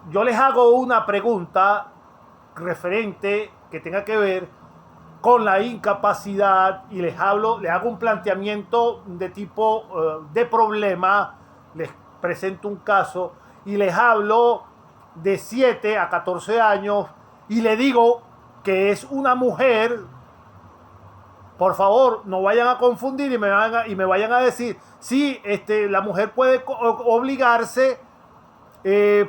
yo les hago una pregunta referente que tenga que ver con la incapacidad y les hago un planteamiento de tipo de problema, les presento un caso y les hablo de 7 a 14 años y le digo que es una mujer. Por favor, no vayan a confundir y me vayan a decir, sí, la mujer puede obligarse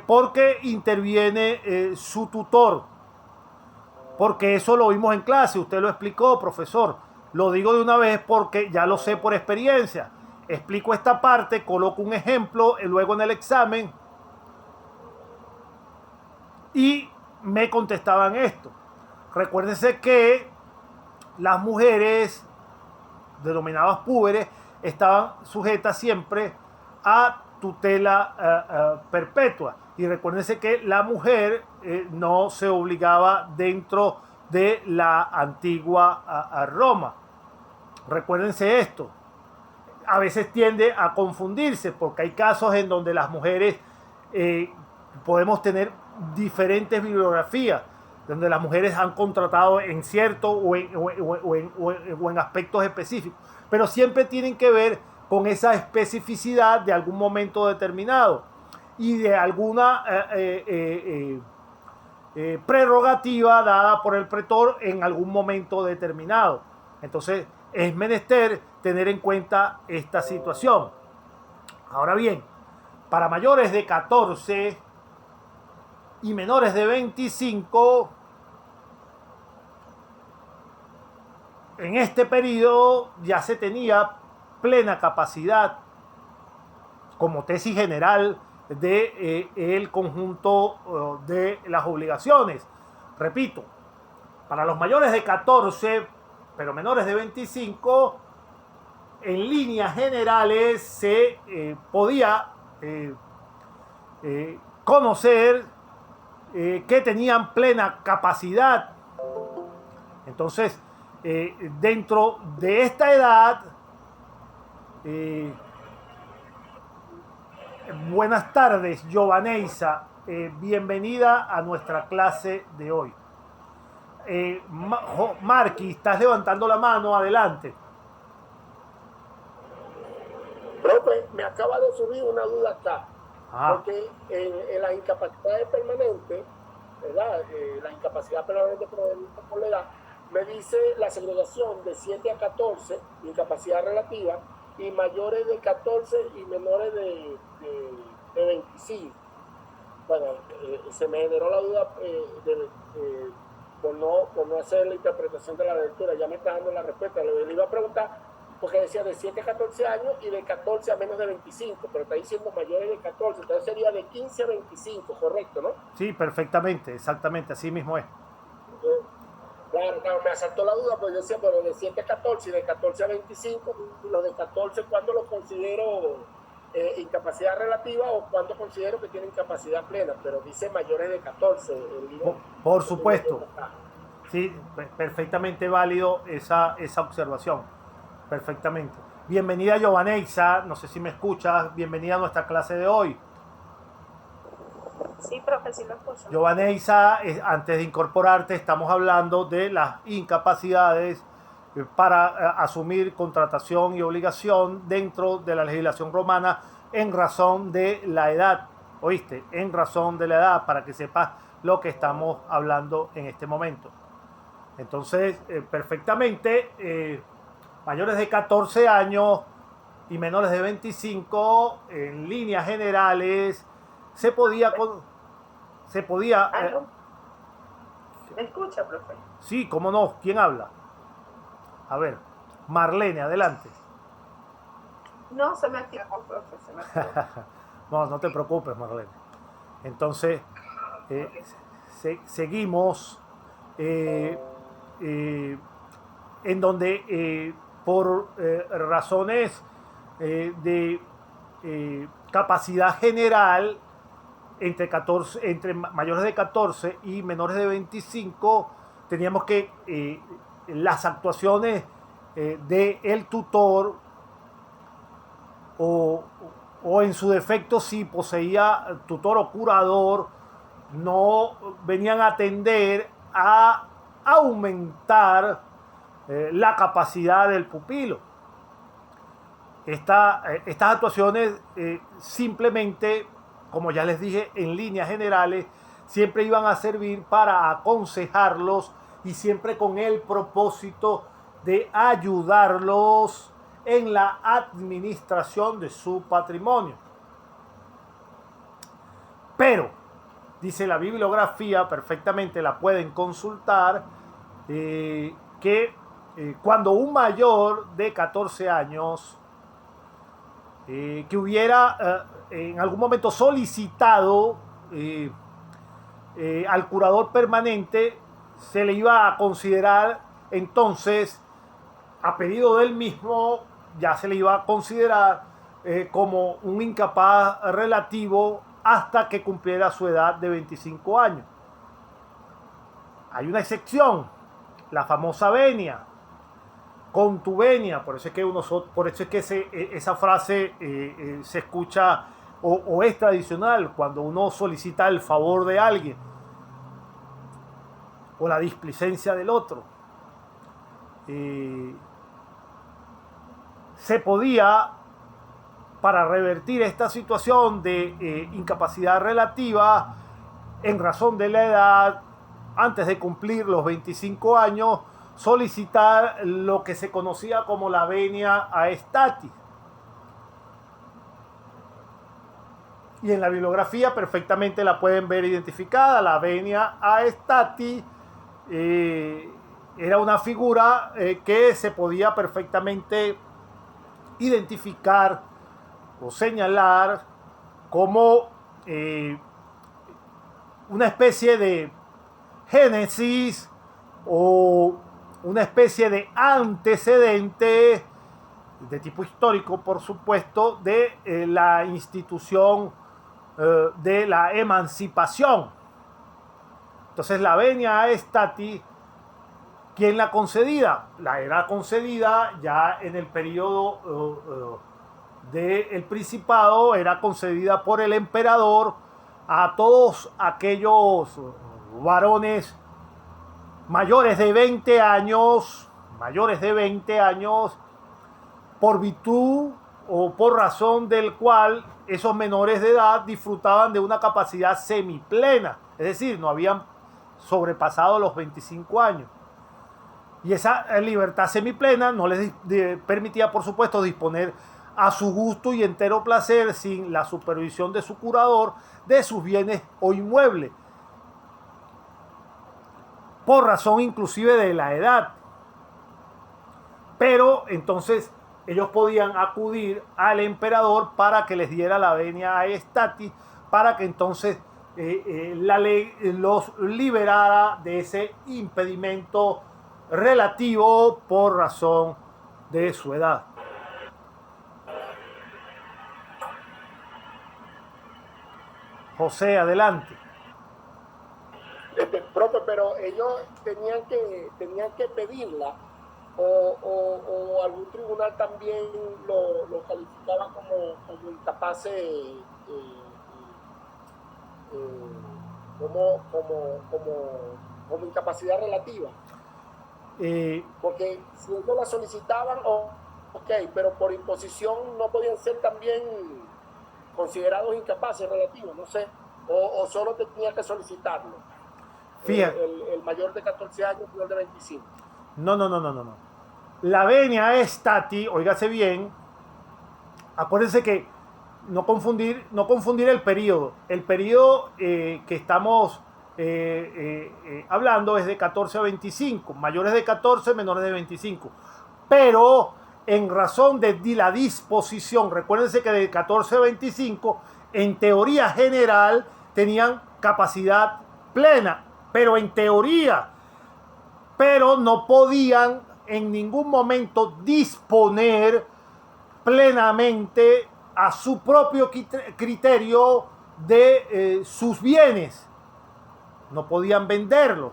porque interviene su tutor. Porque eso lo vimos en clase, usted lo explicó, profesor. Lo digo de una vez porque ya lo sé por experiencia. Explico esta parte, coloco un ejemplo luego en el examen y me contestaban esto. Recuérdense que las mujeres denominadas púberes estaban sujetas siempre a tutela perpetua. Y recuérdense que la mujer no se obligaba dentro de la antigua Roma. Recuérdense esto. A veces tiende a confundirse porque hay casos en donde las mujeres podemos tener diferentes bibliografías, donde las mujeres han contratado en cierto o en aspectos específicos, pero siempre tienen que ver con esa especificidad de algún momento determinado y de alguna prerrogativa dada por el pretor en algún momento determinado. Entonces es menester tener en cuenta esta situación. Ahora bien, para mayores de 14 y menores de 25, en este periodo ya se tenía plena capacidad como tesis general de el conjunto de las obligaciones. Repito, para los mayores de 14, pero menores de 25, en líneas generales se podía conocer que tenían plena capacidad. Entonces, dentro de esta edad, buenas tardes, Giovaneisa, bienvenida a nuestra clase de hoy. Marqui, estás levantando la mano, adelante. Profe, me acaba de surgir una duda acá. Porque en las incapacidades permanentes, ¿verdad? La incapacidad permanente por la edad, me dice la segregación de 7 a 14, incapacidad relativa, y mayores de 14 y menores de 25. Bueno, se me generó la duda por no hacer la interpretación de la lectura. Ya me está dando la respuesta. Le iba a preguntar, porque decía de 7 a 14 años y de 14 a menos de 25, pero está diciendo mayores de 14, entonces sería de 15 a 25, correcto, ¿no? Sí, perfectamente, exactamente, así mismo es. Claro, me asaltó la duda, pues yo decía, pero de 7 a 14 y de 14 a 25, los de 14, ¿cuándo los considero incapacidad relativa o cuándo considero que tienen capacidad plena? Pero dice mayores de 14. Por supuesto. Sí, perfectamente válido esa observación. Perfectamente. Bienvenida, Giovaneisa, no sé si me escuchas, bienvenida a nuestra clase de hoy. Sí, profe, sí lo escucho. Giovaneisa, antes de incorporarte, estamos hablando de las incapacidades para asumir contratación y obligación dentro de la legislación romana en razón de la edad. ¿Oíste? En razón de la edad, para que sepas lo que estamos hablando en este momento. Entonces, perfectamente, mayores de 14 años y menores de 25, en líneas generales, se podía... ¿Me escucha, profe? Sí, cómo no. ¿Quién habla? A ver, Marlene, adelante. No, se me activó, profe, se me activó. No te preocupes, Marlene. Entonces, seguimos en donde por razones de capacidad general, entre mayores de 14 y menores de 25, teníamos que las actuaciones del tutor o en su defecto si poseía tutor o curador, no venían a atender a aumentar la capacidad del pupilo. Estas actuaciones simplemente, como ya les dije, en líneas generales, siempre iban a servir para aconsejarlos y siempre con el propósito de ayudarlos en la administración de su patrimonio. Pero, dice la bibliografía, perfectamente la pueden consultar, que cuando un mayor de 14 años que hubiera en algún momento solicitado al curador permanente, se le iba a considerar entonces, a pedido del mismo, ya se le iba a considerar como un incapaz relativo hasta que cumpliera su edad de 25 años. Hay una excepción, la famosa venia, contubenia, por eso es que esa frase se escucha o es tradicional cuando uno solicita el favor de alguien o la displicencia del otro. Se podía, para revertir esta situación de incapacidad relativa en razón de la edad, antes de cumplir los 25 años, solicitar lo que se conocía como la venia aestatis. Y en la bibliografía perfectamente la pueden ver identificada. La venia aestatis era una figura que se podía perfectamente identificar o señalar como una especie de génesis o una especie de antecedente de tipo histórico, por supuesto, de la institución de la emancipación. Entonces la venia aestatis, ¿quién la concedida? La era concedida ya en el periodo del Principado, era concedida por el emperador a todos aquellos varones mayores de 20 años, por virtud o por razón del cual esos menores de edad disfrutaban de una capacidad semiplena, es decir, no habían sobrepasado los 25 años. Y esa libertad semiplena no les permitía, por supuesto, disponer a su gusto y entero placer, sin la supervisión de su curador, de sus bienes o inmuebles, por razón inclusive de la edad. Pero entonces ellos podían acudir al emperador para que les diera la venia aestatis, para que entonces la ley los liberara de ese impedimento relativo por razón de su edad. José, adelante. Profe, pero ellos tenían que pedirla o algún tribunal también lo calificaba como incapaces, como incapacidad relativa. Porque si ellos la solicitaban, ok, pero por imposición no podían ser también considerados incapaces relativos, no sé, o solo tenía que solicitarlo. Fíjate. El mayor de 14 años, el menor de 25. No. La venia aestatis, óigase bien, acuérdense que no confundir el periodo. El periodo que estamos hablando es de 14 a 25, mayores de 14, menores de 25. Pero en razón de la disposición, recuérdense que de 14 a 25, en teoría general, tenían capacidad plena, pero en teoría, pero no podían en ningún momento disponer plenamente a su propio criterio de sus bienes. No podían venderlos.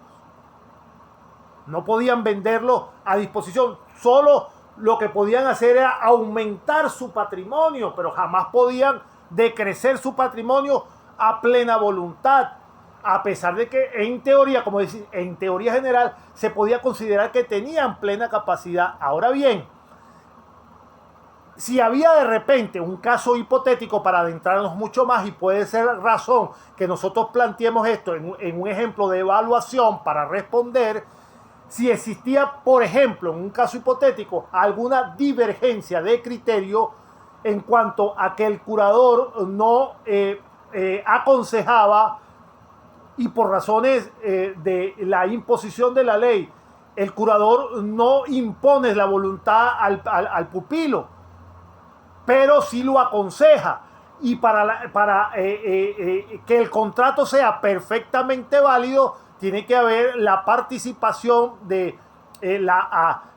No podían venderlos a disposición. Solo lo que podían hacer era aumentar su patrimonio, pero jamás podían decrecer su patrimonio a plena voluntad. a pesar de que en teoría, como decir, en teoría general, se podía considerar que tenían plena capacidad. Ahora bien, si había de repente un caso hipotético, para adentrarnos mucho más, y puede ser razón que nosotros planteemos esto en un ejemplo de evaluación para responder, si existía, por ejemplo, en un caso hipotético, alguna divergencia de criterio en cuanto a que el curador no aconsejaba, y por razones de la imposición de la ley, el curador no impone la voluntad al pupilo, pero sí lo aconseja. Y para que el contrato sea perfectamente válido, tiene que haber la participación de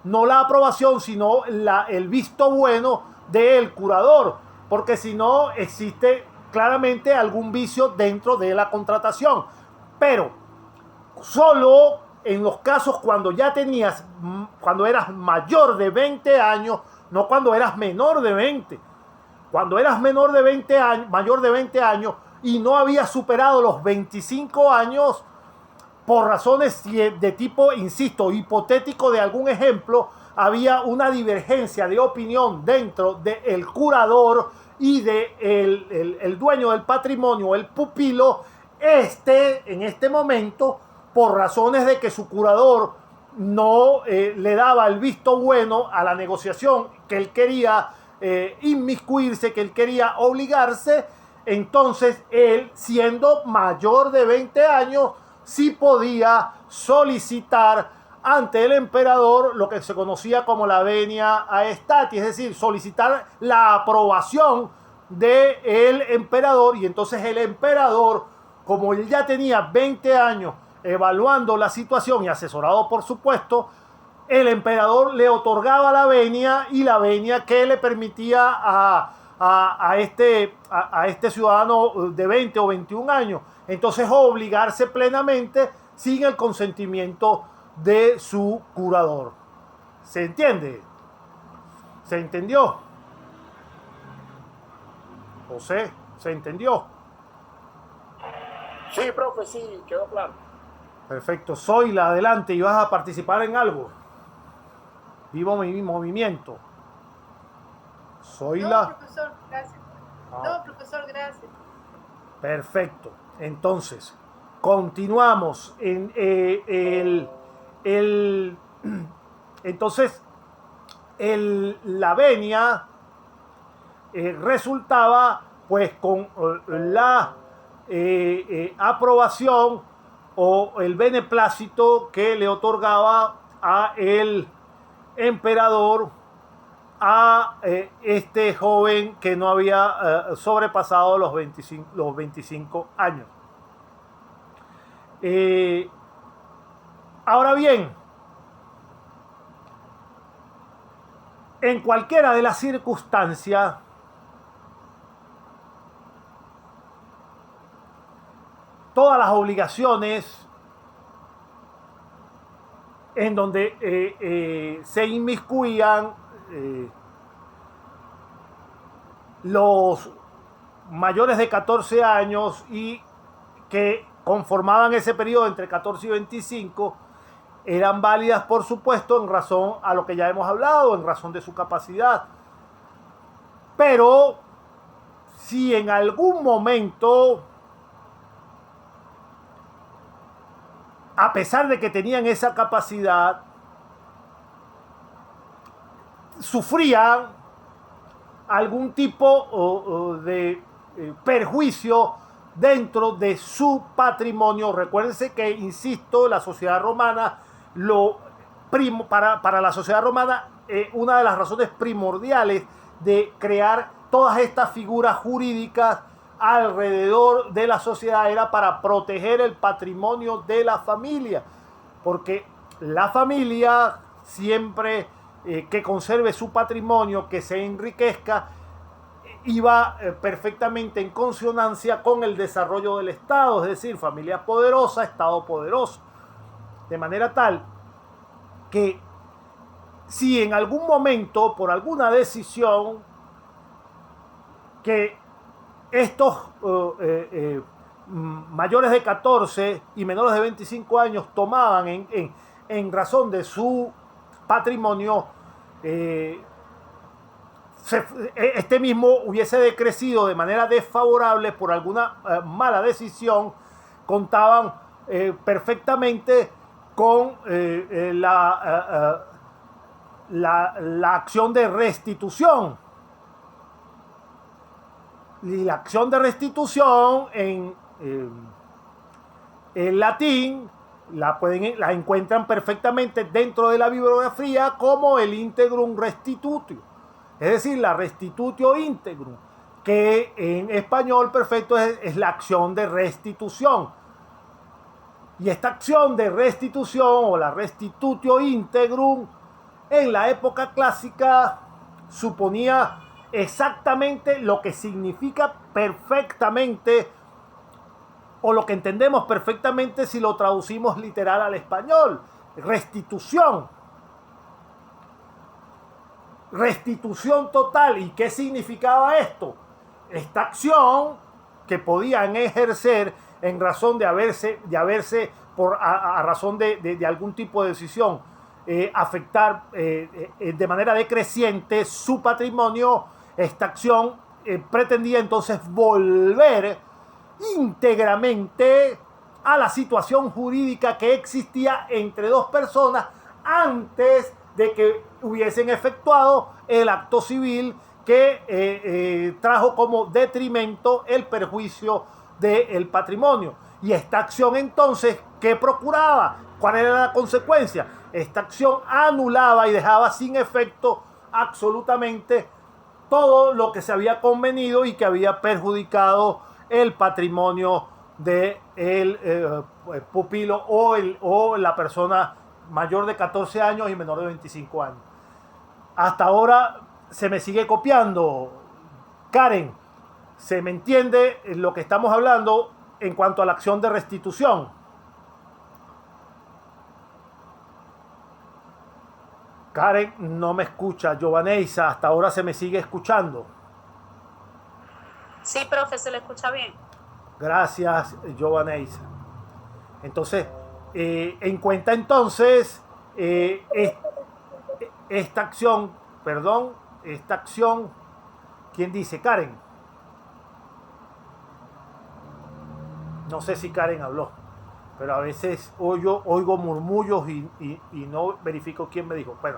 no la aprobación, sino el visto bueno del curador, porque si no existe claramente algún vicio dentro de la contratación. Pero solo en los casos cuando cuando eras mayor de 20 años, no cuando eras menor de 20. Cuando eras menor de 20 años, mayor de 20 años y no habías superado los 25 años, por razones de tipo, insisto, hipotético de algún ejemplo, había una divergencia de opinión dentro del curador y el dueño del patrimonio, el pupilo, en este momento, por razones de que su curador no le daba el visto bueno a la negociación, que él quería inmiscuirse, que él quería obligarse, entonces él, siendo mayor de 20 años, sí podía solicitar ante el emperador lo que se conocía como la venia aestati, es decir, solicitar la aprobación del emperador, y entonces el emperador, como él ya tenía 20 años evaluando la situación y asesorado por supuesto, el emperador le otorgaba la venia, y la venia que le permitía a este ciudadano de 20 o 21 años, entonces obligarse plenamente sin el consentimiento de su curador. ¿Se entiende? ¿Se entendió? José, ¿se entendió? Sí, profe, sí, quedó claro. Perfecto. Zoila, adelante. ¿Y vas a participar en algo? Vivo mi movimiento. Zoila. No, profesor, gracias. No, profesor, gracias. Perfecto. Entonces, continuamos en entonces la venia resultaba pues con la aprobación o el beneplácito que le otorgaba a el emperador a este joven que no había sobrepasado los 25 años. Ahora bien, en cualquiera de las circunstancias, todas las obligaciones en donde se inmiscuían los mayores de 14 años y que conformaban ese periodo entre 14 y 25, eran válidas, por supuesto, en razón a lo que ya hemos hablado, en razón de su capacidad. Pero si en algún momento, a pesar de que tenían esa capacidad, sufrían algún tipo de perjuicio dentro de su patrimonio, recuérdense que, insisto, la sociedad romana, para la sociedad romana, una de las razones primordiales de crear todas estas figuras jurídicas alrededor de la sociedad era para proteger el patrimonio de la familia, porque la familia siempre que conserve su patrimonio, que se enriquezca, iba perfectamente en consonancia con el desarrollo del Estado, es decir, familia poderosa, Estado poderoso. De manera tal que si en algún momento, por alguna decisión, que estos mayores de 14 y menores de 25 años tomaban en razón de su patrimonio, este mismo hubiese decrecido de manera desfavorable por alguna mala decisión, contaban perfectamente con la acción de restitución. Y la acción de restitución en latín la encuentran perfectamente dentro de la bibliografía como el integrum restitutio, es decir, la restitutio integrum, que en español perfecto es la acción de restitución. Y esta acción de restitución o la restitutio integrum en la época clásica suponía exactamente lo que significa perfectamente, o lo que entendemos perfectamente si lo traducimos literal al español: restitución. Restitución total. ¿Y qué significaba esto? Esta acción que podían ejercer en razón de haberse a razón de algún tipo de decisión, afectar de manera decreciente su patrimonio. Esta acción pretendía entonces volver íntegramente a la situación jurídica que existía entre dos personas antes de que hubiesen efectuado el acto civil que trajo como detrimento el perjuicio del patrimonio. Y esta acción entonces, ¿qué procuraba? ¿Cuál era la consecuencia? Esta acción anulaba y dejaba sin efecto absolutamente todo lo que se había convenido y que había perjudicado el patrimonio del pupilo o la persona mayor de 14 años y menor de 25 años. Hasta ahora se me sigue copiando. Karen, ¿se me entiende lo que estamos hablando en cuanto a la acción de restitución? Karen no me escucha. Giovaneisa, hasta ahora se me sigue escuchando. Sí, profe, se le escucha bien. Gracias, Giovaneisa. Entonces, en cuenta entonces esta acción, ¿quién dice? Karen. No sé si Karen habló, pero a veces oigo murmullos y no verifico quién me dijo. Bueno,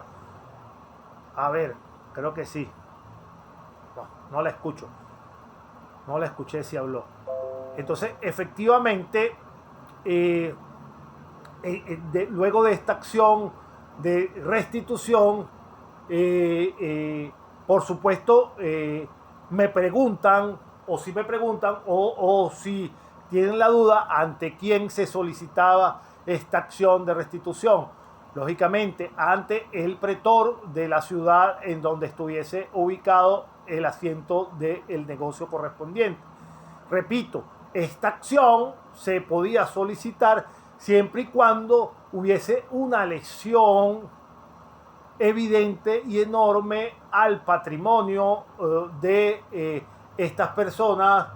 a ver, creo que sí. No la escucho. No la escuché si habló. Entonces, efectivamente, luego de esta acción de restitución, por supuesto, me preguntan, o si tienen la duda, ante quién se solicitaba esta acción de restitución. Lógicamente, ante el pretor de la ciudad en donde estuviese ubicado el asiento del negocio correspondiente. Repito, esta acción se podía solicitar siempre y cuando hubiese una lesión evidente y enorme al patrimonio de estas personas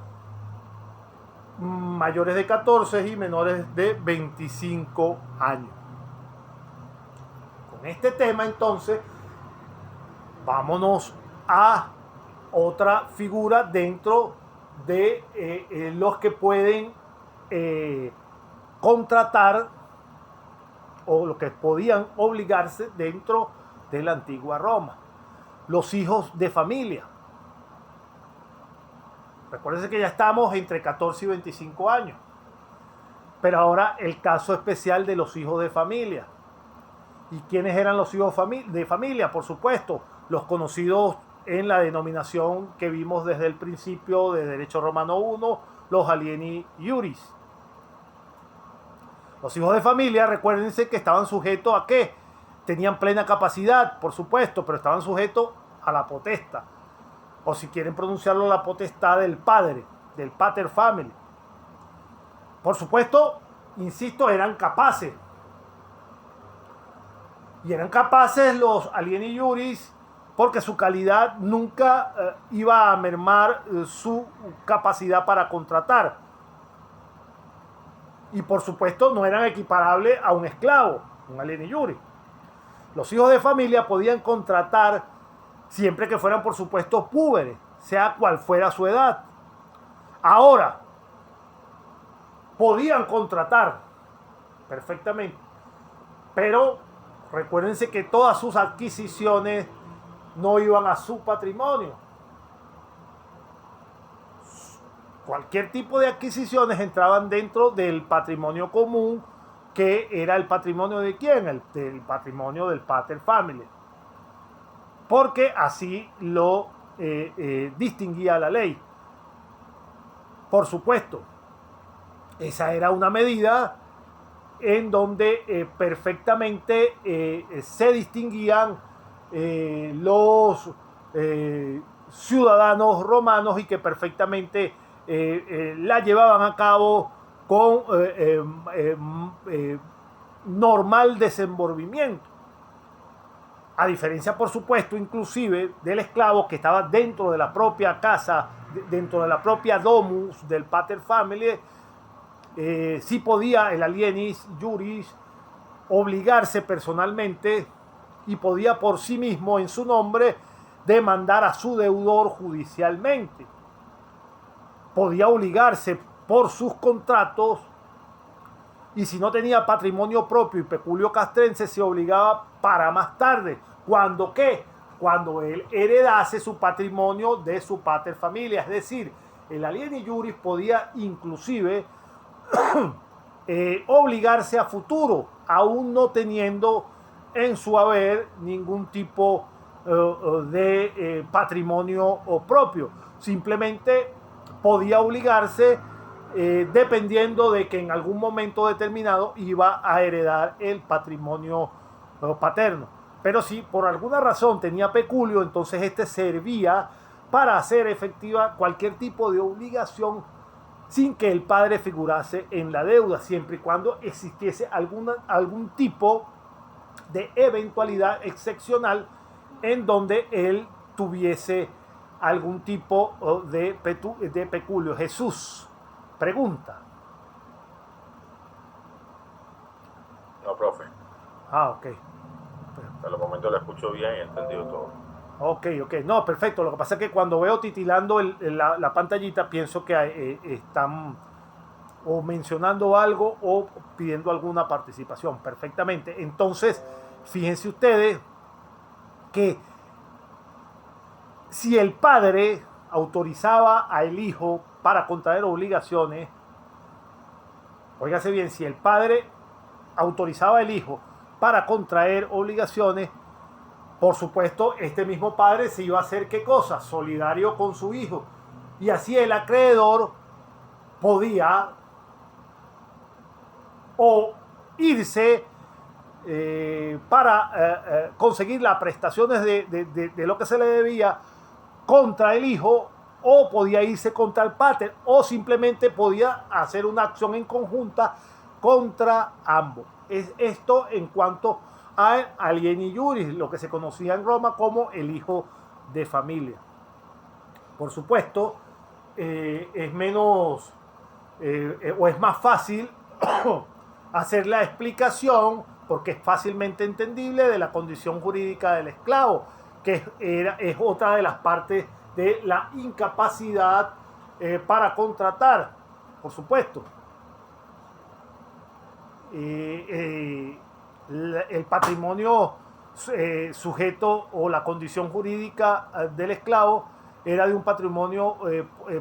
mayores de 14 y menores de 25 años. Con este tema, entonces, vámonos a otra figura dentro de los que pueden contratar o los que podían obligarse dentro de la antigua Roma: los hijos de familia. Recuérdense que ya estamos entre 14 y 25 años. Pero ahora el caso especial de los hijos de familia. ¿Y quiénes eran los hijos de familia? Por supuesto, los conocidos en la denominación que vimos desde el principio de Derecho Romano 1, los alieni iuris. Los hijos de familia, recuérdense que estaban sujetos a ¿qué? Tenían plena capacidad, por supuesto, pero estaban sujetos a la potestad. O si quieren pronunciarlo, la potestad del padre, del pater family. Por supuesto, insisto, eran capaces. Y eran capaces los alieni iuris porque su calidad nunca iba a mermar su capacidad para contratar. y por supuesto no eran equiparables a un esclavo, un alien iuris. Los hijos de familia podían contratar siempre que fueran, por supuesto, púberes, sea cual fuera su edad. Ahora, podían contratar perfectamente, pero recuérdense que todas sus adquisiciones no iban a su patrimonio. Cualquier tipo de adquisiciones entraban dentro del patrimonio común, que era el patrimonio de quién, el patrimonio del pater family, porque así lo distinguía la ley. Por supuesto, esa era una medida en donde perfectamente se distinguían los ciudadanos romanos y que perfectamente la llevaban a cabo con normal desenvolvimiento. A diferencia, por supuesto, inclusive del esclavo que estaba dentro de la propia casa, dentro de la propia domus del pater family, sí podía el alienis iuris obligarse personalmente y podía por sí mismo, en su nombre, demandar a su deudor judicialmente. Podía obligarse por sus contratos, y si no tenía patrimonio propio y peculio castrense, se obligaba para más tarde. ¿Cuándo qué? Cuando él heredase su patrimonio de su pater familia. Es decir, el alienis iuris podía inclusive obligarse a futuro, aún no teniendo en su haber ningún tipo de patrimonio propio. Simplemente podía obligarse dependiendo de que en algún momento determinado iba a heredar el patrimonio paterno. Pero si por alguna razón tenía peculio, entonces este servía para hacer efectiva cualquier tipo de obligación sin que el padre figurase en la deuda, siempre y cuando existiese algún tipo de eventualidad excepcional en donde él tuviese algún tipo de peculio. Jesús pregunta. No, profe. Ok. Hasta el momento lo escucho bien y he entendido todo. Ok. No, perfecto. Lo que pasa es que cuando veo titilando la pantallita, pienso que están o mencionando algo o pidiendo alguna participación. Perfectamente. Entonces, fíjense ustedes que si el padre autorizaba al hijo para contraer obligaciones, óigase bien, si el padre autorizaba al hijo para contraer obligaciones, por supuesto, este mismo padre se iba a hacer ¿qué cosa? Solidario con su hijo. Y así el acreedor podía o irse para conseguir las prestaciones de lo que se le debía contra el hijo, o podía irse contra el pater, o simplemente podía hacer una acción en conjunta contra ambos. Es esto en cuanto a alienis iuris, lo que se conocía en Roma como el hijo de familia. Por supuesto, es menos o es más fácil hacer la explicación, porque es fácilmente entendible, de la condición jurídica del esclavo, que es otra de las partes de la incapacidad para contratar, por supuesto. El patrimonio sujeto o la condición jurídica del esclavo era de un patrimonio,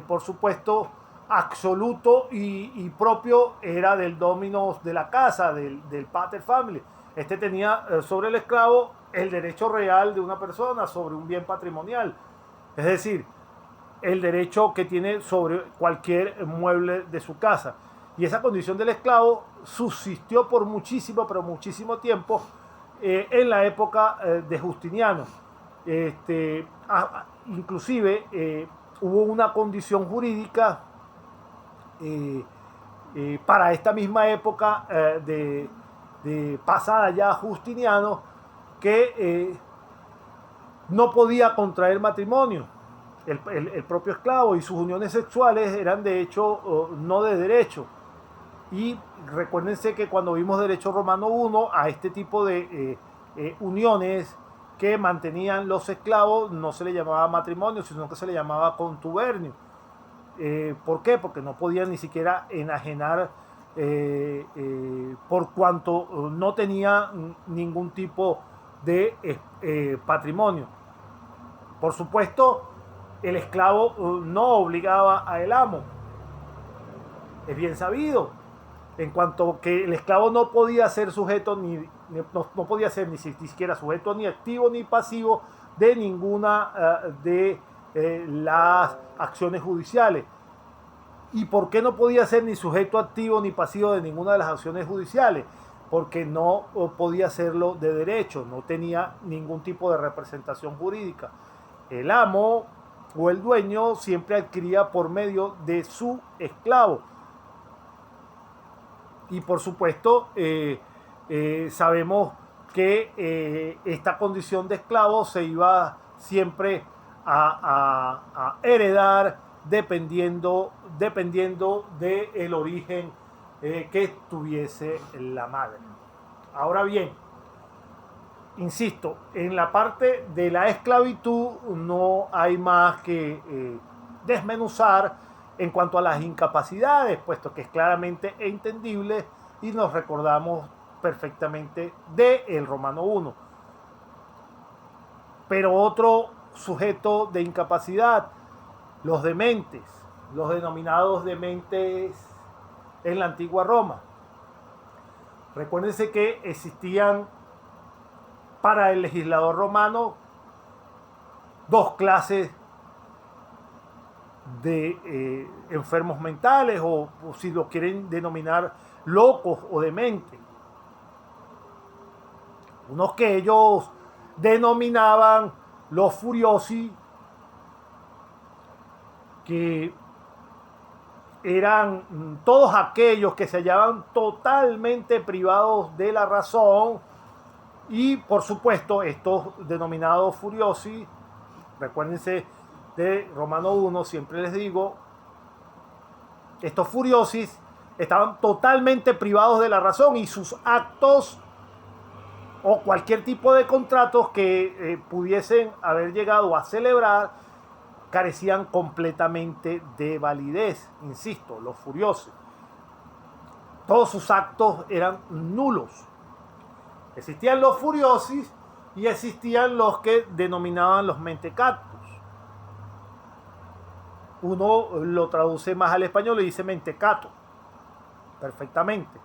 por supuesto, absoluto y propio, era del dominus de la casa, del pater family. Este tenía sobre el esclavo el derecho real de una persona sobre un bien patrimonial, es decir, el derecho que tiene sobre cualquier mueble de su casa. Y esa condición del esclavo subsistió por muchísimo, pero muchísimo tiempo en la época de Justiniano. Inclusive hubo una condición jurídica para esta misma época de pasada ya a Justiniano, que no podía contraer matrimonio el propio esclavo, y sus uniones sexuales eran de hecho no de derecho. Y recuérdense que cuando vimos Derecho Romano 1, a este tipo de uniones que mantenían los esclavos no se le llamaba matrimonio, sino que se le llamaba contubernio. ¿Por qué? Porque no podían ni siquiera enajenar por cuanto no tenía ningún tipo de patrimonio. Por supuesto, el esclavo no obligaba al amo. Es bien sabido. En cuanto que el esclavo no podía ser sujeto no podía ser ni siquiera sujeto ni activo ni pasivo de ninguna de las acciones judiciales. ¿Y por qué no podía ser ni sujeto activo ni pasivo de ninguna de las acciones judiciales? Porque no podía hacerlo de derecho, no tenía ningún tipo de representación jurídica. El amo o el dueño siempre adquiría por medio de su esclavo. Y por supuesto, sabemos que esta condición de esclavo se iba siempre a heredar dependiendo del origen que tuviese la madre. Ahora bien, insisto, en la parte de la esclavitud no hay más que desmenuzar en cuanto a las incapacidades, puesto que es claramente entendible y nos recordamos perfectamente del Romano 1. Pero otro sujeto de incapacidad, los dementes, los denominados dementes en la antigua Roma. Recuérdense que existían para el legislador romano dos clases de enfermos mentales o si lo quieren denominar locos o dementes. Unos que ellos denominaban los furiosi, que eran todos aquellos que se hallaban totalmente privados de la razón, y por supuesto estos denominados furiosi, recuérdense de Romano 1, siempre les digo, estos furiosis estaban totalmente privados de la razón y sus actos o cualquier tipo de contratos que pudiesen haber llegado a celebrar carecían completamente de validez. Insisto, los furiosos, todos sus actos eran nulos. Existían los furiosis y existían los que denominaban los mentecactos. Uno lo traduce más al español y dice mentecato perfectamente.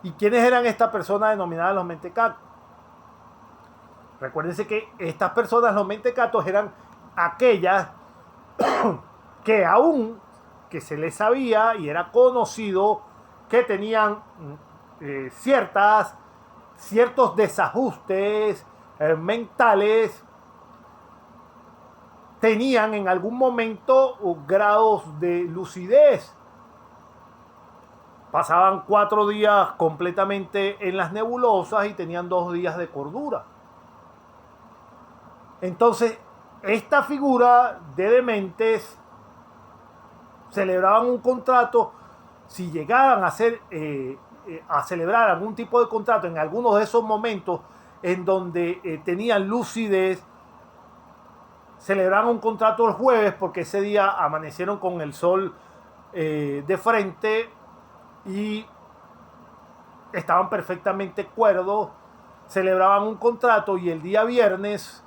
¿Y quiénes eran estas personas denominadas los mentecatos? Recuérdense que estas personas, los mentecatos, eran aquellas que aún que se les sabía y era conocido que tenían ciertos desajustes mentales, tenían en algún momento grados de lucidez. Pasaban 4 días completamente en las nebulosas y tenían 2 días de cordura. Entonces, esta figura de dementes celebraban un contrato. Si llegaran a celebrar algún tipo de contrato en algunos de esos momentos en donde tenían lucidez, celebraban un contrato el jueves porque ese día amanecieron con el sol de frente y estaban perfectamente cuerdos, celebraban un contrato, y el día viernes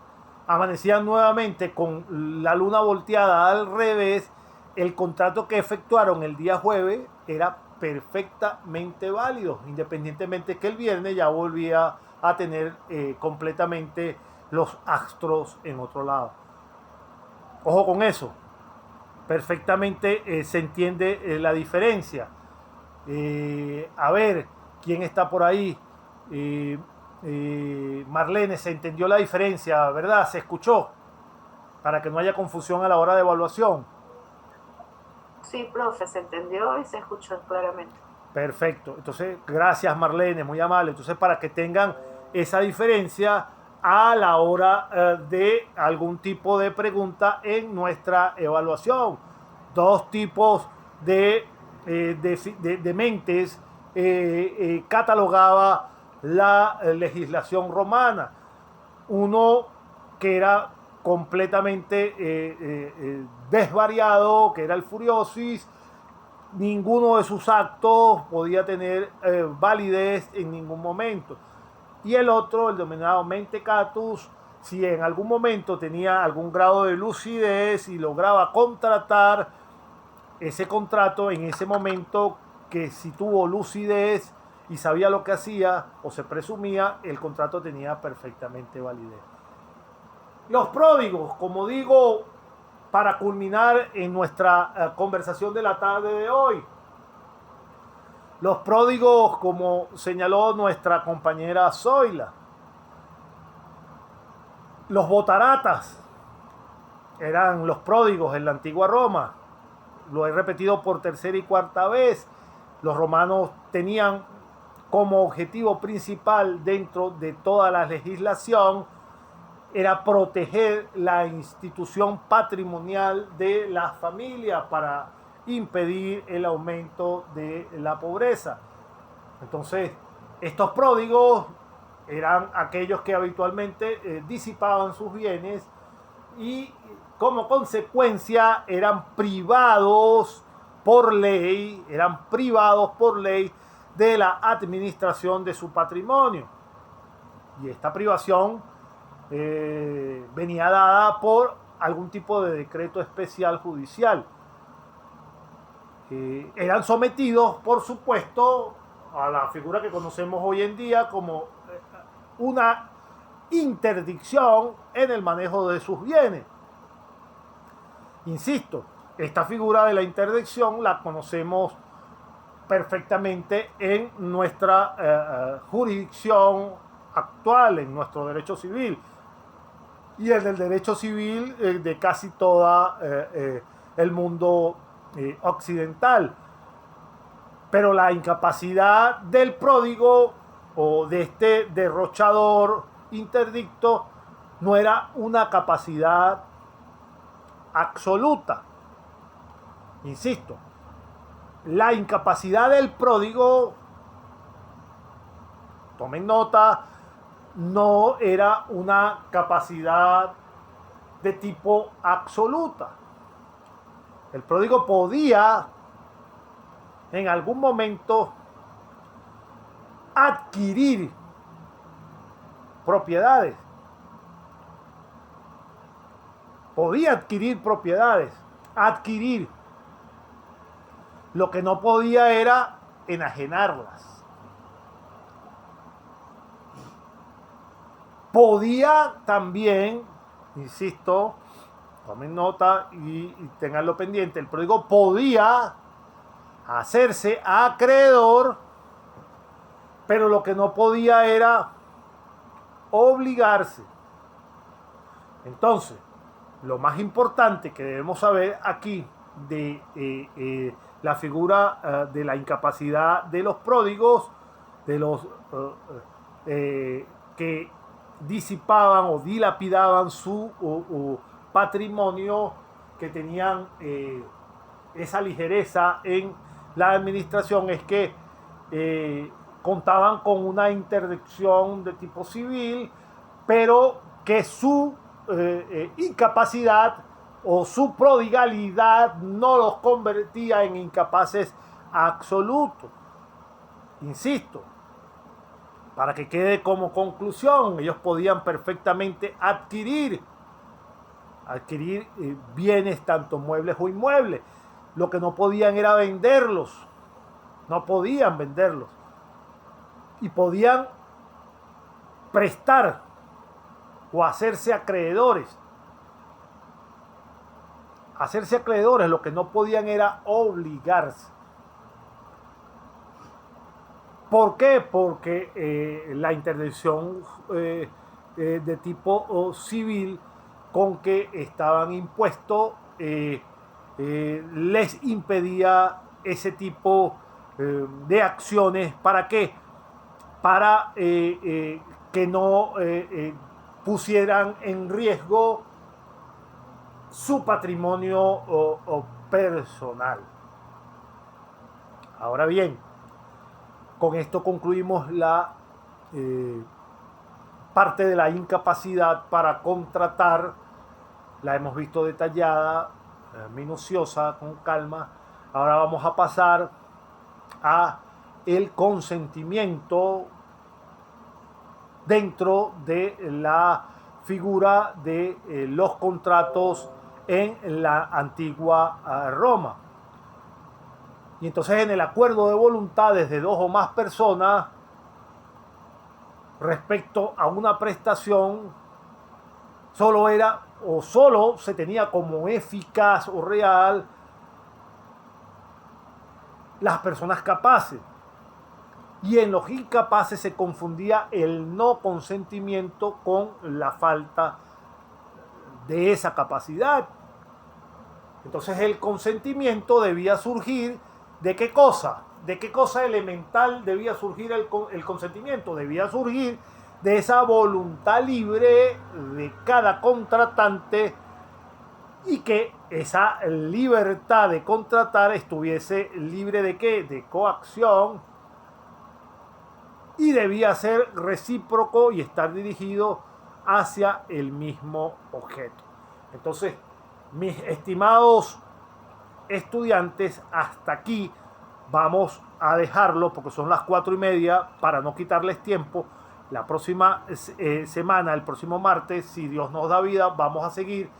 amanecían nuevamente con la luna volteada al revés. El contrato que efectuaron el día jueves era perfectamente válido, independientemente que el viernes ya volvía a tener completamente los astros en otro lado. Ojo con eso, perfectamente se entiende la diferencia. A ver, ¿quién está por ahí? Marlene, se entendió la diferencia, ¿verdad? Se escuchó, para que no haya confusión a la hora de evaluación. Sí, profe, se entendió y se escuchó claramente. Perfecto. Entonces, gracias Marlene, muy amable. Entonces, para que tengan esa diferencia a la hora de algún tipo de pregunta en nuestra evaluación. 2 tipos de de mentes catalogaba la legislación romana. Uno que era completamente desvariado, que era el Furiosis. Ninguno de sus actos podía tener validez en ningún momento. Y el otro, el denominado Mentecatus, si en algún momento tenía algún grado de lucidez y lograba contratar ese contrato en ese momento, que si tuvo lucidez y sabía lo que hacía o se presumía, el contrato tenía perfectamente validez. Los pródigos, como digo, para culminar en nuestra conversación de la tarde de hoy, los pródigos, como señaló nuestra compañera Zoila, los botaratas eran los pródigos en la antigua Roma. Lo he repetido por tercera y cuarta vez. Los romanos tenían como objetivo principal dentro de toda la legislación era proteger la institución patrimonial de las familias para impedir el aumento de la pobreza. Entonces, estos pródigos eran aquellos que habitualmente disipaban sus bienes y como consecuencia eran privados por ley de la administración de su patrimonio. Y esta privación venía dada por algún tipo de decreto especial judicial. Eran sometidos, por supuesto, a la figura que conocemos hoy en día como una interdicción en el manejo de sus bienes. Insisto, esta figura de la interdicción la conocemos perfectamente en nuestra jurisdicción actual, en nuestro derecho civil y en el derecho civil de casi todo el mundo occidental. Pero la incapacidad del pródigo o de este derrochador interdicto no era una capacidad absoluta. Insisto, la incapacidad del pródigo, tomen nota, no era una capacidad de tipo absoluta. El pródigo podía en algún momento adquirir propiedades. Podía adquirir propiedades, adquirir. Lo que no podía era enajenarlas. Podía también, insisto, tomen nota y tenganlo pendiente, el pródigo podía hacerse acreedor, pero lo que no podía era obligarse. Entonces, lo más importante que debemos saber aquí de la figura de la incapacidad de los pródigos, de los que disipaban o dilapidaban su patrimonio, que tenían esa ligereza en la administración, es que contaban con una interdicción de tipo civil, pero que su incapacidad o su prodigalidad no los convertía en incapaces absolutos. Insisto, para que quede como conclusión, ellos podían perfectamente adquirir bienes, tanto muebles o inmuebles. Lo que no podían era venderlos. No podían venderlos. Y podían prestar o hacerse acreedores. Hacerse acreedores, lo que no podían era obligarse. ¿Por qué? Porque la interdicción de tipo civil con que estaban impuestos les impedía ese tipo de acciones. ¿Para qué? Para que no pusieran en riesgo su patrimonio personal. Ahora bien, con esto concluimos la parte de la incapacidad para contratar. La hemos visto detallada, minuciosa, con calma. Ahora vamos a pasar a el consentimiento dentro de la figura de los contratos en la antigua Roma. Y entonces en el acuerdo de voluntades de dos o más personas respecto a una prestación, solo se tenía como eficaz o real las personas capaces. Y en los incapaces se confundía el no consentimiento con la falta de esa capacidad. Entonces el consentimiento debía surgir ¿de qué cosa? ¿De qué cosa elemental debía surgir el consentimiento? Debía surgir de esa voluntad libre de cada contratante y que esa libertad de contratar estuviese libre ¿de qué? De coacción, y debía ser recíproco y estar dirigido hacia el mismo objeto. Entonces, mis estimados estudiantes, hasta aquí vamos a dejarlo porque son las 4:30 para no quitarles tiempo. La próxima semana, el próximo martes, si Dios nos da vida, vamos a seguir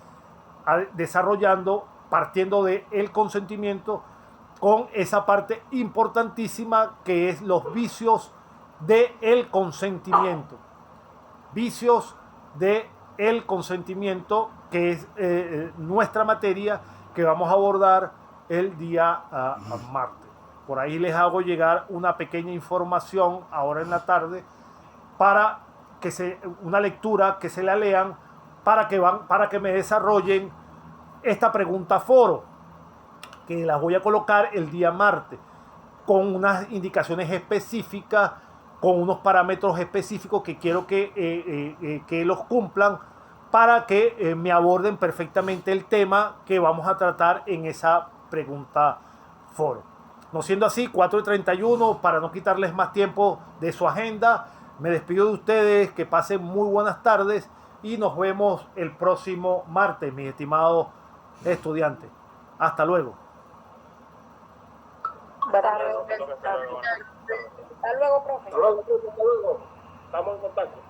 desarrollando, partiendo del consentimiento, con esa parte importantísima que es los vicios del consentimiento. Vicios del consentimiento, que es nuestra materia que vamos a abordar el día martes. Por ahí les hago llegar una pequeña información ahora en la tarde para que una lectura que se la lean para que me desarrollen esta pregunta foro, que las voy a colocar el día martes con unas indicaciones específicas, con unos parámetros específicos que quiero que los cumplan para que me aborden perfectamente el tema que vamos a tratar en esa pregunta foro. No siendo así, 4:31, para no quitarles más tiempo de su agenda, me despido de ustedes, que pasen muy buenas tardes y nos vemos el próximo martes, mis estimados estudiantes. Hasta luego. Hasta luego, profe. Hasta luego. Estamos en contacto.